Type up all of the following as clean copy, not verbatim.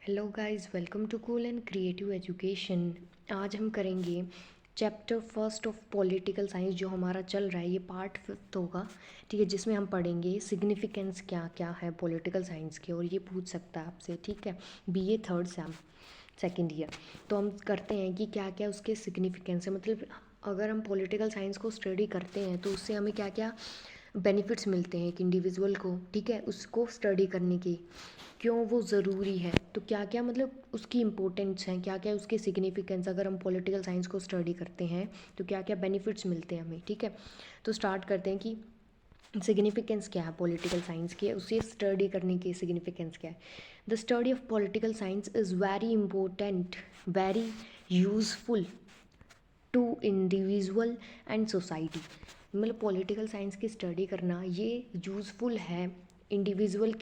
Hello guys, welcome to cool and creative education. आज हम करेंगे chapter first of political science. जो हमारा चल रहा है ये पार्ट फिफ्थ होगा, ठीक है, जिसमें हम पढ़ेंगे सिग्निफिकेंस क्या क्या है पॉलिटिकल साइंस के। और ये पूछ सकता है आपसे, ठीक है, BA third same second year. तो हम करते हैं कि क्या क्या उसके सिग्निफिकेंस है, मतलब अगर हम पॉलिटिकल साइंस को स्टडी करते हैं तो उससे हमें क्या क्या बेनिफिट्स मिलते हैं एक इंडिविजुअल को, ठीक है, उसको स्टडी करने की क्यों वो ज़रूरी है, तो क्या क्या मतलब उसकी इम्पोर्टेंस है, क्या क्या उसके सिग्निफिकेंस। अगर हम पॉलिटिकल साइंस को स्टडी करते हैं तो क्या क्या बेनिफिट्स मिलते हैं हमें, ठीक है। तो स्टार्ट करते हैं कि सिग्निफिकेंस क्या है पॉलिटिकल साइंस की, उसे स्टडी करने की सिग्निफिकेंस क्या है। The study of political science is very important, very useful to individual and society. मतलब पॉलिटिकल साइंस की स्टडी करना ये यूज़फुल है इंडिविजुअल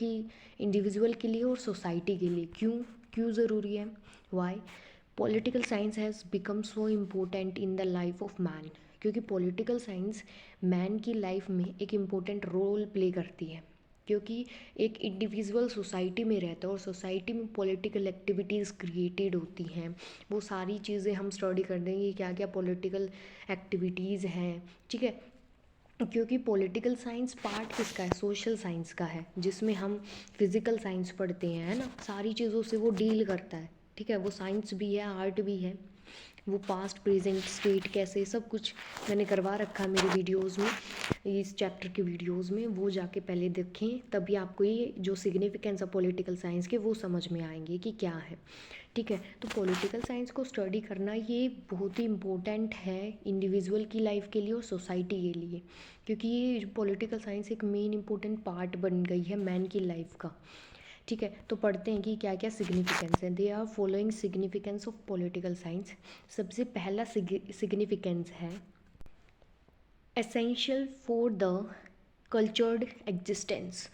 के लिए और सोसाइटी के लिए। क्यों क्यों ज़रूरी है, why political science has become so important in the life of man. क्योंकि पॉलिटिकल साइंस मैन की लाइफ में एक इम्पोर्टेंट रोल प्ले करती है। क्योंकि एक इंडिविजुअल सोसाइटी में रहता है और सोसाइटी में पॉलिटिकल एक्टिविटीज़ क्रिएटेड होती हैं। वो सारी चीज़ें हम स्टडी कर देंगे क्या क्या पॉलिटिकल एक्टिविटीज़ हैं, ठीक है। क्योंकि पॉलिटिकल साइंस पार्ट किसका है, सोशल साइंस का है, जिसमें हम फिज़िकल साइंस पढ़ते हैं, है ना। सारी चीज़ों से वो डील करता है, ठीक है। वो साइंस भी है, आर्ट भी है। वो पास्ट प्रेजेंट स्टेट कैसे सब कुछ मैंने करवा रखा है मेरी वीडियोज़ में, इस चैप्टर के वीडियोज़ में। वो जाके पहले देखें, तभी आपको ये जो सिग्निफिकेंस है पॉलिटिकल साइंस के वो समझ में आएंगे कि क्या है, ठीक है। तो पॉलिटिकल साइंस को स्टडी करना ये बहुत ही इम्पोर्टेंट है इंडिविजुअल की लाइफ के लिए और सोसाइटी के लिए। क्योंकि ये पॉलिटिकल साइंस एक मेन इंपॉर्टेंट पार्ट बन गई है मैन की लाइफ का, ठीक है। तो पढ़ते हैं कि क्या क्या सिग्निफिकेंस है। They are following significance of political science. सबसे पहला सिग्निफिकेंस है essential for the cultured existence.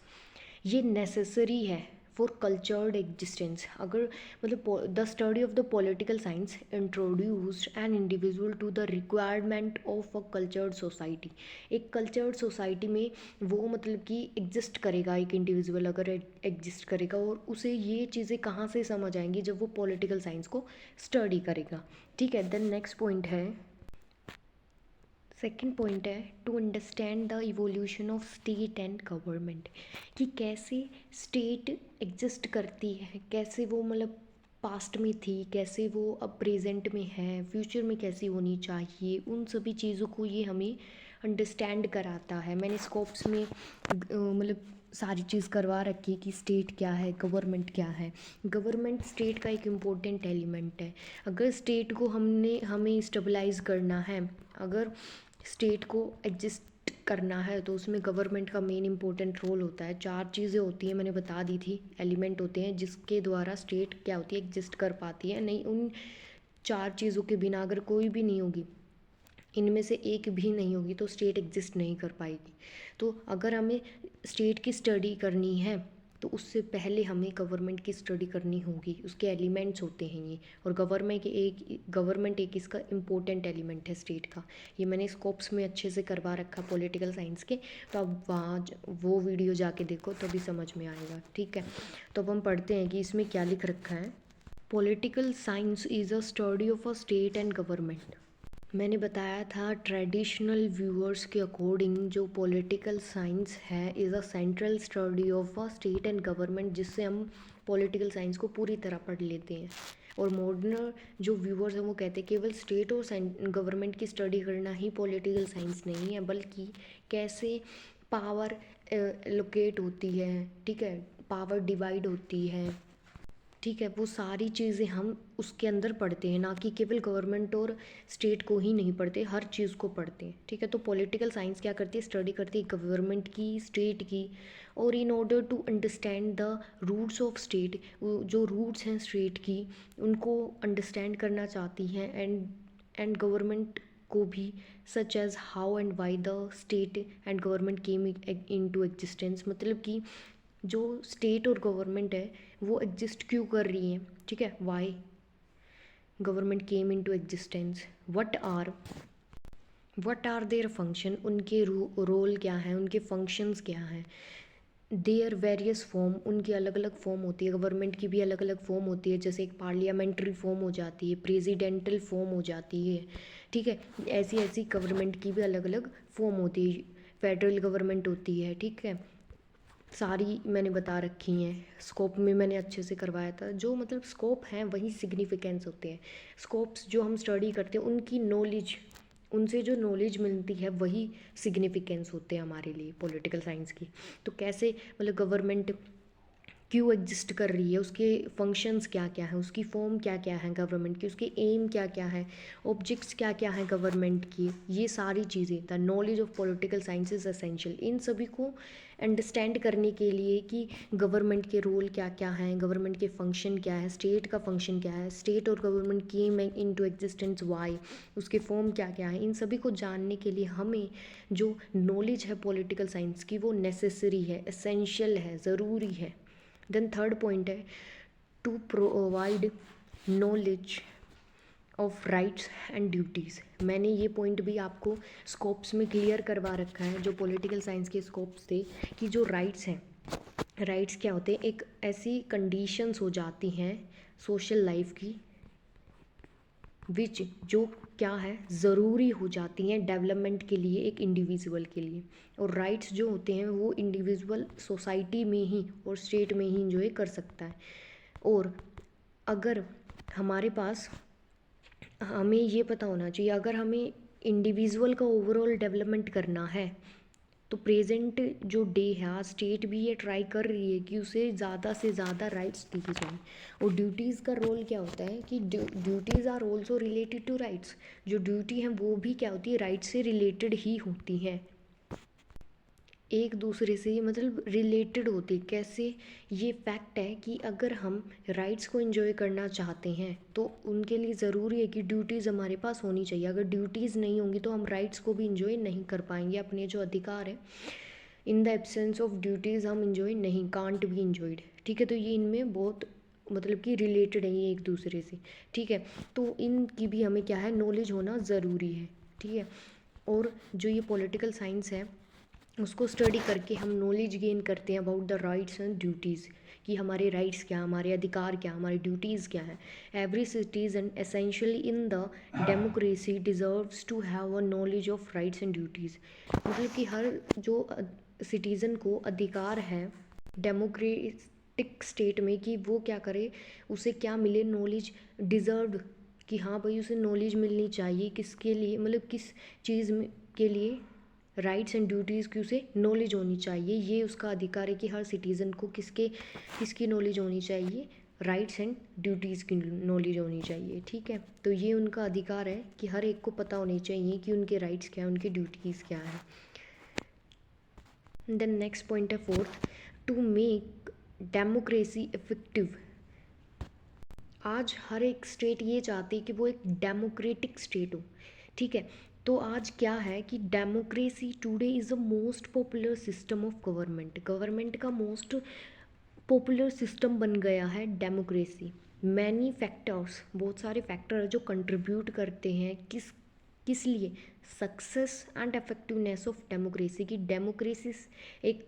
ये नेसेसरी है फॉर कल्चर्ड एग्जिस्टेंस। अगर मतलब the study of the political science introduced an individual to the requirement of a cultured society. एक cultured society में वो मतलब कि एग्जिस्ट करेगा, एक इंडिविजुअल अगर एग्जिस्ट करेगा, और उसे ये चीज़ें कहाँ से समझ आएंगी, जब वो पॉलिटिकल साइंस को स्टडी करेगा, ठीक है। देन नेक्स्ट पॉइंट है, सेकेंड पॉइंट है to understand the evolution of state and government. कि कैसे स्टेट एग्जिस्ट करती है, कैसे वो मतलब पास्ट में थी, कैसे वो अब प्रेजेंट में है, फ्यूचर में कैसी होनी चाहिए, उन सभी चीज़ों को ये हमें अंडरस्टैंड कराता है। मैंने स्कोप्स में मतलब सारी चीज़ करवा रखी कि स्टेट क्या है, गवर्नमेंट क्या है। गवर्नमेंट स्टेट का एक इम्पोर्टेंट एलिमेंट है। अगर स्टेट को हमें स्टेबलाइज करना है, अगर स्टेट को एग्जिस्ट करना है, तो उसमें गवर्नमेंट का मेन इंपॉर्टेंट रोल होता है। चार चीज़ें होती हैं, मैंने बता दी थी, एलिमेंट होते हैं जिसके द्वारा स्टेट क्या होती है, एग्जिस्ट कर पाती है। नहीं, उन चार चीज़ों के बिना अगर कोई भी नहीं होगी, इनमें से एक भी नहीं होगी, तो स्टेट एग्जिस्ट नहीं कर पाएगी। तो अगर हमें स्टेट की स्टडी करनी है तो उससे पहले हमें गवर्नमेंट की स्टडी करनी होगी। उसके एलिमेंट्स होते हैं ये, और गवर्नमेंट एक इसका इम्पोर्टेंट एलिमेंट है स्टेट का। ये मैंने स्कोप्स में अच्छे से करवा रखा पॉलिटिकल साइंस के, तो अब वहाँ वो वीडियो जाके देखो तभी समझ में आएगा, ठीक है। तो अब हम पढ़ते हैं कि इसमें क्या लिख रखा है। Political science is a study of a state and government. मैंने बताया था ट्रेडिशनल व्यूअर्स के अकॉर्डिंग जो पॉलिटिकल साइंस है is a central study of a state and government, जिससे हम पॉलिटिकल साइंस को पूरी तरह पढ़ लेते हैं। और मॉडर्न जो व्यूअर्स हैं वो कहते हैं केवल स्टेट और गवर्नमेंट की स्टडी करना ही पॉलिटिकल साइंस नहीं है, बल्कि कैसे पावर लोकेट होती है, ठीक है, पावर डिवाइड होती है, ठीक है, वो सारी चीज़ें हम उसके अंदर पढ़ते हैं, ना कि केवल गवर्नमेंट और स्टेट को ही नहीं पढ़ते, हर चीज़ को पढ़ते हैं, ठीक है। तो पॉलिटिकल साइंस क्या करती है, स्टडी करती है गवर्नमेंट की, स्टेट की। और in order to understand the roots of state, जो रूट्स हैं स्टेट की उनको अंडरस्टैंड करना चाहती हैं, एंड गवर्नमेंट को भी, such as how and why the state and government came into existence. मतलब कि जो स्टेट और गवर्नमेंट है वो एग्जिस्ट क्यों कर रही हैं, ठीक है, why government came into existence, what are their function, उनके रोल क्या है, उनके फंक्शंस क्या हैं, देयर वेरियस फॉर्म, उनकी अलग अलग फॉर्म होती है, गवर्नमेंट की भी अलग अलग फॉर्म होती है, जैसे एक पार्लियामेंट्री फॉर्म हो जाती है, प्रेसिडेंटल फॉर्म हो जाती है, ठीक है। ऐसी ऐसी गवर्नमेंट की भी अलग अलग फॉर्म होती है, फेडरल गवर्नमेंट होती है, ठीक है। सारी मैंने बता रखी हैं, स्कोप में मैंने अच्छे से करवाया था। जो मतलब स्कोप हैं वही सिग्निफिकेंस होते हैं। स्कोप्स जो हम स्टडी करते हैं उनकी नॉलेज, उनसे जो नॉलेज मिलती है वही सिग्निफिकेंस होते हैं हमारे लिए पॉलिटिकल साइंस की। तो कैसे मतलब गवर्नमेंट क्यों एग्जिस्ट कर रही है, उसके फंक्शंस क्या क्या हैं, उसकी फॉर्म क्या क्या है गवर्नमेंट की, उसके एम क्या क्या है, ऑब्जेक्ट्स क्या क्या हैं गवर्नमेंट की, ये सारी चीज़ें, the knowledge of political science is essential. इन सभी को अंडरस्टैंड करने के लिए कि गवर्नमेंट के रोल क्या क्या हैं, गवर्नमेंट के फंक्शन क्या है, स्टेट का फंक्शन क्या है, स्टेट और government came into existence why, उसके फॉर्म क्या क्या है, इन सभी को जानने के लिए हमें जो नॉलेज है पॉलिटिकल साइंस की वो नेसेसरी है, एसेंशियल है, ज़रूरी है। देन थर्ड पॉइंट है to provide knowledge of rights and duties. मैंने ये पॉइंट भी आपको स्कोप्स में क्लियर करवा रखा है, जो पॉलिटिकल साइंस के स्कोप्स थे, कि जो राइट्स हैं, राइट्स क्या होते हैं, एक ऐसी कंडीशंस हो जाती हैं सोशल लाइफ की विच जो क्या है ज़रूरी हो जाती हैं डेवलपमेंट के लिए एक इंडिविजुअल के लिए। और राइट्स जो होते हैं वो इंडिविजुअल सोसाइटी में ही और स्टेट में ही इंजॉय कर सकता है। और अगर हमारे पास, हमें ये पता होना चाहिए, अगर हमें इंडिविजुअल का ओवरऑल डेवलपमेंट करना है तो प्रेजेंट जो डे है, आज स्टेट भी ये ट्राई कर रही है कि उसे ज़्यादा से ज़्यादा राइट्स दी जाएं। और ड्यूटीज़ का रोल क्या होता है कि duties are also related to rights. जो ड्यूटी हैं वो भी क्या होती है, राइट्स से रिलेटेड ही होती हैं, एक दूसरे से मतलब रिलेटेड होती है। कैसे, ये फैक्ट है कि अगर हम राइट्स को एंजॉय करना चाहते हैं तो उनके लिए ज़रूरी है कि ड्यूटीज़ हमारे पास होनी चाहिए। अगर ड्यूटीज़ नहीं होंगी तो हम राइट्स को भी इंजॉय नहीं कर पाएंगे, अपने जो अधिकार है in the absence of duties हम इंजॉय नहीं, कांट बी इंजॉयड, ठीक है। तो ये इनमें बहुत मतलब कि रिलेटेड है ये एक दूसरे से, ठीक है। तो इनकी भी हमें क्या है, नॉलेज होना ज़रूरी है, ठीक है। और जो ये पॉलिटिकल साइंस है उसको स्टडी करके हम नॉलेज गेन करते हैं about the rights and duties, कि हमारे राइट्स क्या, हमारे अधिकार क्या, हमारी ड्यूटीज़ क्या है। Every citizen essentially in the democracy deserves to have a knowledge of rights and duties. मतलब कि हर जो सिटीज़न को अधिकार है डेमोक्रेटिक स्टेट में कि वो क्या करे, उसे क्या मिले, नॉलेज डिज़र्व, कि हाँ भाई उसे नॉलेज मिलनी चाहिए, किसके लिए, मतलब किस चीज़ में के लिए, राइट्स एंड ड्यूटीज़ की उसे नॉलेज होनी चाहिए। ये उसका अधिकार है कि हर सिटीज़न को किसकी नॉलेज होनी चाहिए, राइट्स एंड ड्यूटीज़ की नॉलेज होनी चाहिए, ठीक है। तो ये उनका अधिकार है कि हर एक को पता होनी चाहिए कि उनके राइट्स क्या हैं, उनकी ड्यूटीज़ क्या है। देन नेक्स्ट पॉइंट है fourth, to make democracy effective. आज हर एक स्टेट ये चाहती है कि वो एक डेमोक्रेटिक स्टेट हो, ठीक है। तो आज क्या है कि democracy today is the most popular system of government, government का मोस्ट पॉपुलर सिस्टम बन गया है डेमोक्रेसी। मैनी फैक्टर्स, बहुत सारे फैक्टर हैं जो कंट्रीब्यूट करते हैं किस लिए, success and effectiveness of democracy, की डेमोक्रेसी एक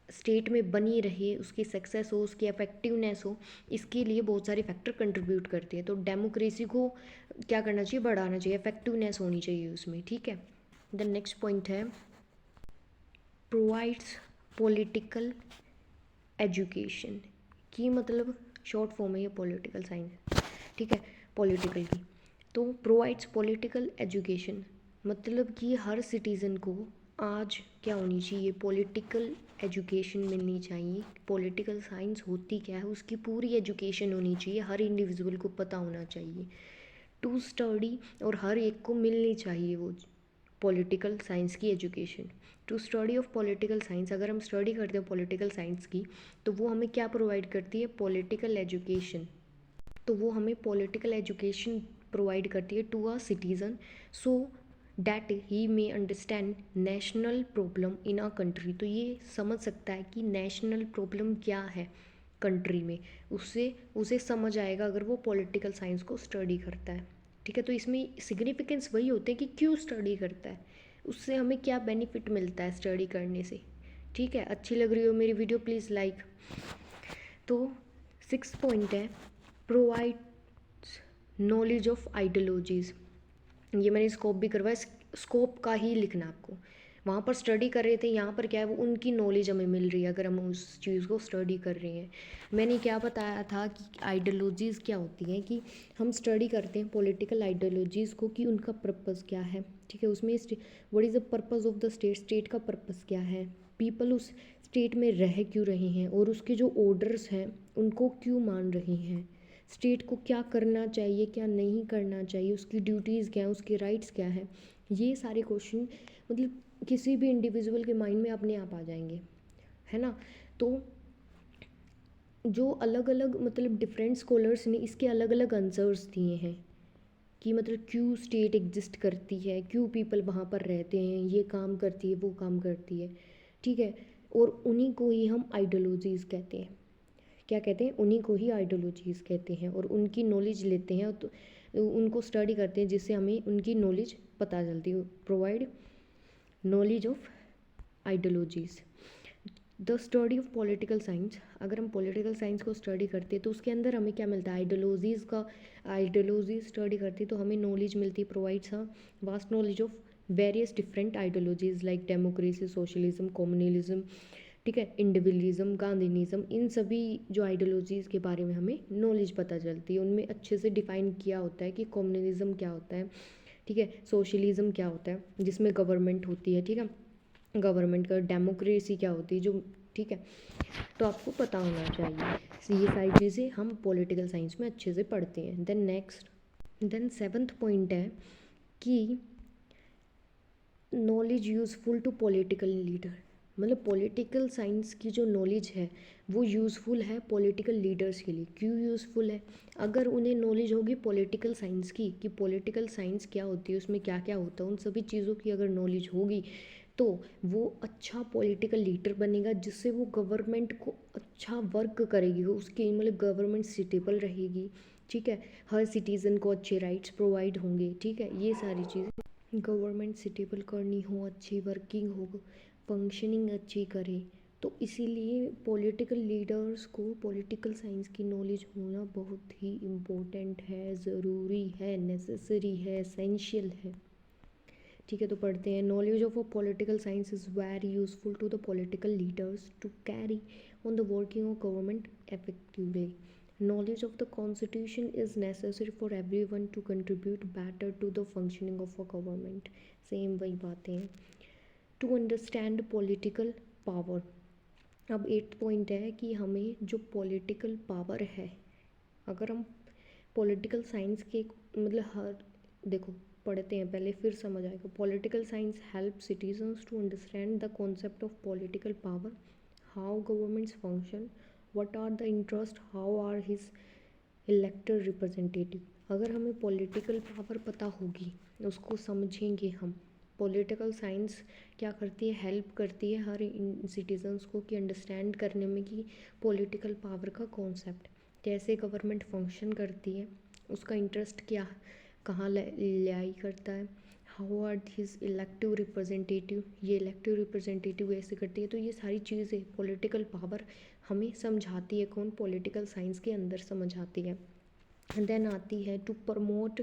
स्टेट में बनी रहे, उसकी सक्सेस हो, उसकी इफेक्टिवनेस हो, इसके लिए बहुत सारे फैक्टर कंट्रीब्यूट करते हैं। तो डेमोक्रेसी को क्या करना चाहिए, बढ़ाना चाहिए, इफेक्टिवनेस होनी चाहिए उसमें, ठीक है। द नेक्स्ट पॉइंट है प्रोवाइड्स पॉलिटिकल एजुकेशन, की मतलब शॉर्ट फॉर्म है ये पॉलिटिकल साइंस, ठीक है, पॉलिटिकल की। तो प्रोवाइड्स पॉलिटिकल एजुकेशन मतलब कि हर सिटीज़न को आज क्या होनी चाहिए, पॉलिटिकल एजुकेशन मिलनी चाहिए। पॉलिटिकल साइंस होती क्या है उसकी पूरी एजुकेशन होनी चाहिए, हर इंडिविजुअल को पता होना चाहिए टू स्टडी, और हर एक को मिलनी चाहिए वो पॉलिटिकल साइंस की education. To study of political science, अगर हम स्टडी करते हैं पॉलिटिकल साइंस की तो वो हमें क्या प्रोवाइड करती है, पॉलिटिकल एजुकेशन। तो वो हमें पॉलिटिकल एजुकेशन प्रोवाइड करती है to a citizen, so that he may understand national problem in a country. तो ये समझ सकता है कि नेशनल प्रॉब्लम क्या है कंट्री में, उससे उसे समझ आएगा अगर वो पॉलिटिकल साइंस को स्टडी करता है, ठीक है। तो इसमें सिग्निफिकेंस वही होते हैं कि क्यों स्टडी करता है, उससे हमें क्या बेनिफिट मिलता है स्टडी करने से, ठीक है, अच्छी लग रही हो मेरी वीडियो प्लीज़ लाइक। तो 6 पॉइंट है, प्रोवाइड नॉलेज ऑफ आइडियोलॉजीज़। ये मैंने स्कोप भी करवाया, स्कोप का ही लिखना आपको। वहाँ पर स्टडी कर रहे थे, यहाँ पर क्या है, वो उनकी नॉलेज हमें मिल रही है अगर हम उस चीज़ को स्टडी कर रहे हैं। मैंने क्या बताया था कि आइडियोलॉजीज़ क्या होती हैं, कि हम स्टडी करते हैं पॉलिटिकल आइडियोलॉजीज़ को कि उनका पर्पज़ क्या है। ठीक है, उसमें what is the purpose of the state, state का पर्पज़ क्या है, पीपल उस स्टेट में रह क्यों रहे हैं और उसके जो ऑर्डर्स हैं उनको क्यों मान रहे हैं, स्टेट को क्या करना चाहिए क्या नहीं करना चाहिए, उसकी ड्यूटीज़ क्या हैं, उसके राइट्स क्या हैं। ये सारे क्वेश्चन मतलब किसी भी इंडिविजुअल के माइंड में अपने आप आ जाएंगे, है ना। तो जो अलग अलग मतलब डिफरेंट स्कॉलर्स ने इसके अलग अलग आंसर्स दिए हैं कि मतलब क्यों स्टेट एग्जिस्ट करती है, क्यों पीपल वहाँ पर रहते हैं, ये काम करती है वो काम करती है। ठीक है, और उन्हीं को ही हम आइडियोलॉजीज़ कहते हैं। क्या कहते हैं, उन्हीं को ही आइडियोलॉजीज़ कहते हैं, और उनकी नॉलेज लेते हैं तो उनको स्टडी करते हैं जिससे हमें उनकी नॉलेज पता चलती है। Provide knowledge of ideologies. The study of political science, अगर हम पॉलिटिकल साइंस को स्टडी करते हैं तो उसके अंदर हमें क्या मिलता है, आइडियोलॉजीज़ का, आइडियोलॉजीज स्टडी करते हैं तो हमें नॉलेज मिलती है, provides a vast knowledge of various different ideologies like democracy, socialism, communalism, ठीक है, इंडिविजुअलिज्म, गांधीनिज्म, इन सभी जो आइडियोलॉजीज़ के बारे में हमें नॉलेज पता चलती है। उनमें अच्छे से डिफ़ाइन किया होता है कि कम्युनलिज्म क्या होता है, ठीक है, सोशलिज्म क्या होता है जिसमें गवर्नमेंट होती है, ठीक है, गवर्नमेंट का, डेमोक्रेसी क्या होती है जो, ठीक है, तो आपको पता होना चाहिए। ये सारी चीज़ें हम पॉलिटिकल साइंस में अच्छे से पढ़ते हैं। Then next, then 7th point है कि knowledge useful to political leader, मतलब पॉलिटिकल साइंस की जो नॉलेज है वो यूज़फुल है पॉलिटिकल लीडर्स के लिए। क्यों यूज़फुल है, अगर उन्हें नॉलेज होगी पॉलिटिकल साइंस की कि पॉलिटिकल साइंस क्या होती है, उसमें क्या क्या होता है, उन सभी चीज़ों की अगर नॉलेज होगी तो वो अच्छा पॉलिटिकल लीडर बनेगा, जिससे वो गवर्नमेंट को अच्छा वर्क करेगी, उसकी मतलब गवर्नमेंट स्टेबल रहेगी। ठीक है, हर सिटीज़न को अच्छे राइट्स प्रोवाइड होंगे। ठीक है, ये सारी चीज़ें गवर्नमेंट स्टेबल करनी हो, अच्छी वर्किंग हो, फंक्शनिंग अच्छी करे, तो इसीलिए पॉलिटिकल लीडर्स को पॉलिटिकल साइंस की नॉलेज होना बहुत ही इम्पोर्टेंट है, ज़रूरी है, नेसेसरी है, एसेंशियल है। ठीक है, तो पढ़ते हैं। Knowledge of a political science is very useful to the political leaders to carry on the working of government effectively. Knowledge of the constitution is necessary for everyone to contribute better to the functioning of a government. Same वही बातें हैं। To understand political power, अब 8th point है कि हमें जो political power है, अगर हम पॉलिटिकल साइंस के मतलब हर, देखो पढ़ते हैं पहले फिर समझ आएगा। Political science help citizens to understand the concept of political power, how governments function, what are the interest, how are his elected representative. अगर हमें पॉलिटिकल पावर पता होगी, उसको समझेंगे हम, पॉलिटिकल साइंस क्या करती है, हेल्प करती है हर सिटीजन्स को कि अंडरस्टैंड करने में कि पॉलिटिकल पावर का कॉन्सेप्ट कैसे गवर्नमेंट फंक्शन करती है, उसका इंटरेस्ट क्या कहाँ लाई करता है, how are his elective representative, ये इलेक्टिव रिप्रेजेंटेटिव ऐसे करती है। तो ये सारी चीज़ें पॉलिटिकल पावर हमें समझाती है, कौन, पॉलिटिकल साइंस के अंदर समझाती है। देन आती है to promote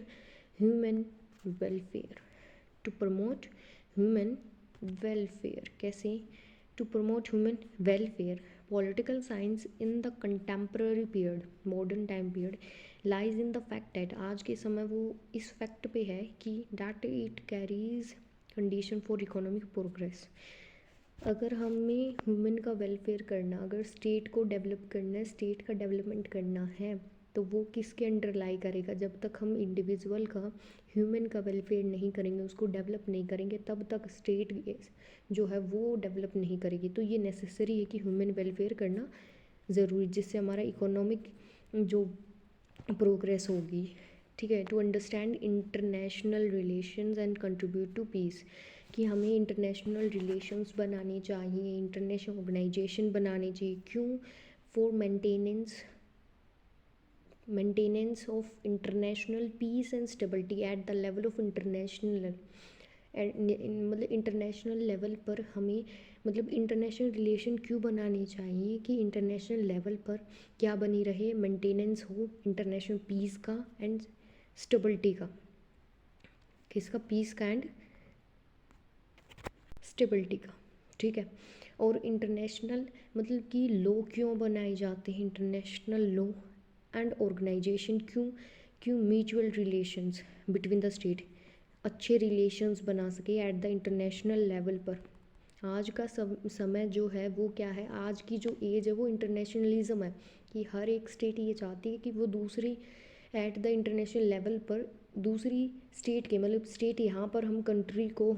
human welfare, to promote human welfare, कैसे, to promote human welfare political science in the contemporary period, modern time period lies in the fact that, आज के समय वो इस फैक्ट पे है कि that it carries condition for economic progress. अगर हमें ह्यूमन का वेलफेयर करना, अगर स्टेट को डेवलप करना है, स्टेट का डेवलपमेंट करना है, तो वो किसके अंडर लाई करेगा, जब तक हम इंडिविजुअल का ह्यूमन का वेलफेयर नहीं करेंगे, उसको डेवलप नहीं करेंगे, तब तक स्टेट जो है वो डेवलप नहीं करेगी। तो ये नेसेसरी है कि ह्यूमन वेलफेयर करना ज़रूरी, जिससे हमारा इकोनॉमिक जो प्रोग्रेस होगी। ठीक है, to understand international relations and contribute to peace, कि हमें इंटरनेशनल रिलेशंस बनानी चाहिए, इंटरनेशनल ऑर्गेनाइजेशन बनानी चाहिए। क्यों, for maintenance of international peace and stability at the level of international, मतलब इंटरनेशनल लेवल पर हमें मतलब इंटरनेशनल रिलेशन क्यों बनानी चाहिए कि इंटरनेशनल लेवल पर क्या बनी रहे, मेंटेनेंस हो इंटरनेशनल पीस का एंड स्टेबिलिटी का, किसका, पीस का एंड स्टेबिलिटी का, ठीक है। और इंटरनेशनल मतलब कि लॉ क्यों बनाए जाते हैं, इंटरनेशनल लॉ एंड ऑर्गेनाइजेशन क्यों, क्यों mutual relations between the state अच्छे रिलेशंस बना सके एट द इंटरनेशनल लेवल पर। आज का समय जो है वो क्या है, आज की जो एज है वो इंटरनेशनलिज्म है, कि हर एक स्टेट ये चाहती है कि वो दूसरी एट द इंटरनेशनल लेवल पर दूसरी स्टेट के, मतलब स्टेट यहाँ पर हम कंट्री को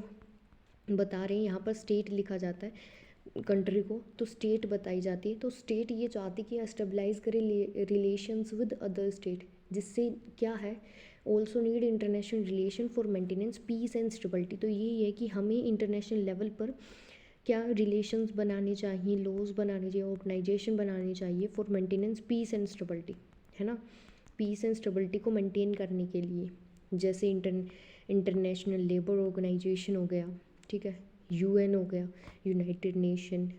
बता रहे हैं, यहाँ पर स्टेट लिखा जाता है कंट्री को, तो स्टेट बताई जाती है, तो स्टेट ये चाहती है कि स्टेबलाइज करे रिलेशंस विद अदर स्टेट, जिससे क्या है, also need international relation for maintenance peace and stability. तो यही है कि हमें इंटरनेशनल लेवल पर क्या रिलेशंस बनाने चाहिए, लॉज बनाने चाहिए, ऑर्गेनाइजेशन बनानी चाहिए for maintenance peace and stability, है ना, पीस एंड स्टेबिलिटी को मेंटेन करने के लिए। जैसे इंटरनेशनल लेबर ऑर्गेनाइजेशन हो गया, ठीक है, यूएन हो गया, united nation,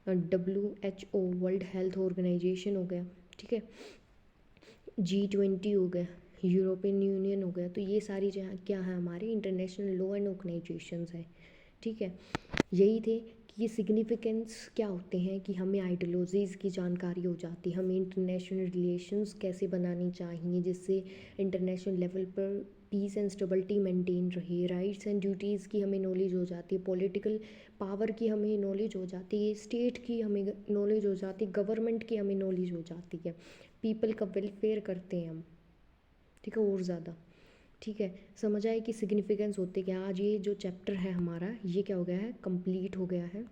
WHO world health organisation हो गया, ठीक है, G20 हो गया, यूरोपियन यूनियन हो गया। तो ये सारी जहाँ क्या है, हमारे इंटरनेशनल लॉ एंड ऑर्गेनाइजेशंस है, ठीक है। यही थे कि ये सिग्निफिकेंस क्या होते हैं, कि हमें आइडियोलॉजीज़ की जानकारी हो जाती है, हमें इंटरनेशनल रिलेशंस कैसे बनानी चाहिए जिससे इंटरनेशनल लेवल पर पीस एंड स्टेबिलिटी मेंटेन रहे, राइट्स एंड ड्यूटीज़ की हमें नॉलेज हो जाती है, पॉलिटिकल पावर की हमें नॉलेज हो जाती है, स्टेट की हमें नॉलेज हो जाती है, गवर्नमेंट की हमें नॉलेज हो जाती है, पीपल का वेलफेयर करते हैं हम, ठीक है, और ज़्यादा, ठीक है। समझ आए कि सिग्निफिकेंस होते क्या। आज ये जो चैप्टर है हमारा ये क्या हो गया है, कंप्लीट हो गया है।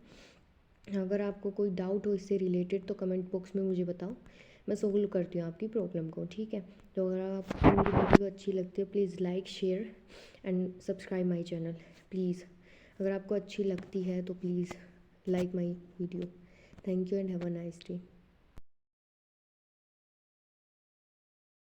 अगर आपको कोई डाउट हो इससे रिलेटेड तो कमेंट बॉक्स में मुझे बताओ, मैं सोल्व करती हूँ आपकी प्रॉब्लम को, ठीक है। तो अगर आपको मेरी वीडियो अच्छी लगती है please like share and subscribe my channel please. अगर आपको अच्छी लगती है तो please like my video. Thank you and have a nice day.